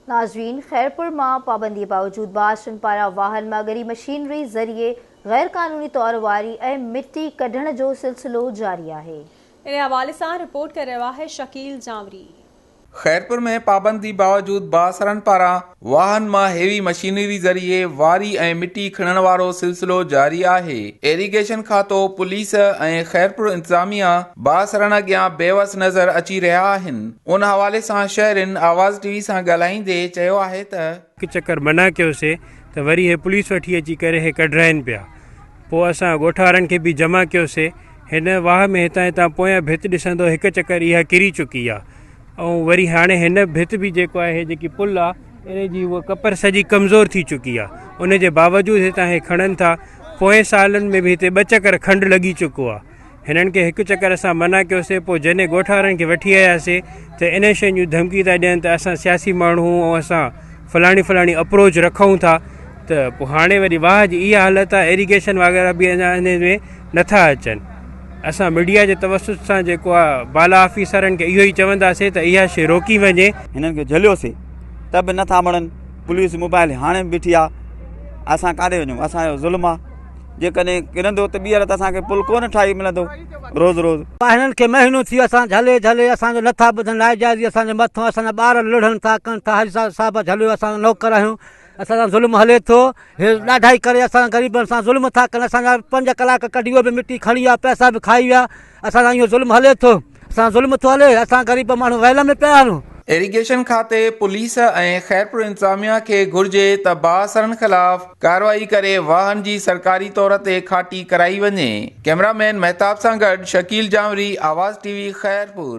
नाज़रीन, खैरपुर मां पाबंदी बावजूद बासियुनि पारां वाहन मां ॻरी मशीनरी ज़रिए गैर क़ानूनी तौर वारी ऐं मिट्टी कढण जो सिलसिलो जारी आहे। इन हवाले से रिपोर्ट कर रहा है शकील जामरी। खैरपुर में पाबंदी बावजूद बासरन पारां वाहन मां हेवी मशीनरी ज़रिए वारी ऐं मिट्टी खणण वारो सिलसिलो जारी आहे। इरिगेशन खातो, पुलिस ऐं खैरपुर इंतजामिया बासरन अॻियां बेवस नज़र अची रहिया आहिनि। उन हवाले सां शहरिन आवाज़ टीवी सां ॻाल्हाईंदे चयो आहे त हिकु चक्कर मना कयोसीं त वरी हे पुलिस वठी अची करे हे कढराइनि पिया। पोइ असां ॻोठ वारनि खे बि जमा कयोसीं। हिन वाह में हितां पोयां भित ॾिसंदो हिकु चक्कर इहा किरी चुकी आहे। ऐं वरी हाणे हिन भित बि जेको आहे जेकी पुल आहे इन जी उहा कपर सॼी कमज़ोर थी चुकी आहे। उन जे बावजूदि हितां हे खणनि था। पोएं सालनि में बि हिते 2 चक्कर खंडु लॻी चुको आहे। हिननि खे हिकु चक्कर असां मना कयोसीं। पोइ जॾहिं ॻोठ वारनि खे वठी आयासीं त इन शयुनि जूं धमकी था ॾियनि त असां सियासी माण्हू ऐं असां फलाणी अप्रोच रखूं था। त पोइ हाणे वरी वाह जी इहा हालत आहे। इरिगेशन वग़ैरह बि अञा इन में नथा अचनि। असां मीडिया जे तवसुत सां जेको आहे बाला ऑफिसरनि खे इहो ई चवंदासीं त इहा शइ रोकी वञे। हिननि खे झलियोसीं त बि नथा मणनि। पुलिस मोबाइल हाणे बि बीठी आहे। असां काॾे वञूं? असांजो ज़ुल्म आहे। जेकॾहिं किरंदो त ॿीहर त असांखे पुल कोन ठाही मिलंदो रोज़ रोज़। हिननि खे महीनो थी वियो असां झले असांजो नथा ॿुधनि। नाइजाइज़ी असांजे मथां असांजा ॿार लुढ़नि था कनि था। हरी साहिब झलियो असां नौकर आहियूं। असां सां ज़ुल्म हले थो। हे ॾाढा ई करे असां ग़रीबनि सां ज़ुल्म था कनि। असांजा 5 कलाक कढी वियो बि मिटी खणी विया, पैसा बि खाई विया। असां सां इहो ज़ुल्म हले थो। असां ज़ुल्म थो हले। असां ग़रीब माण्हू वैल में पिया आहियूं। इरिगेशन खाते, पुलिस ऐं खैरपुर इंतजामिया खे घुर्जे त बासरन ख़िलाफ़ कार्रवाई करे वाहन जी सरकारी तौर ते खाटी कराई वञे। कैमरामैन महताब सां गॾु शकील जामरी, आवाज़ टीवी, खैरपुर।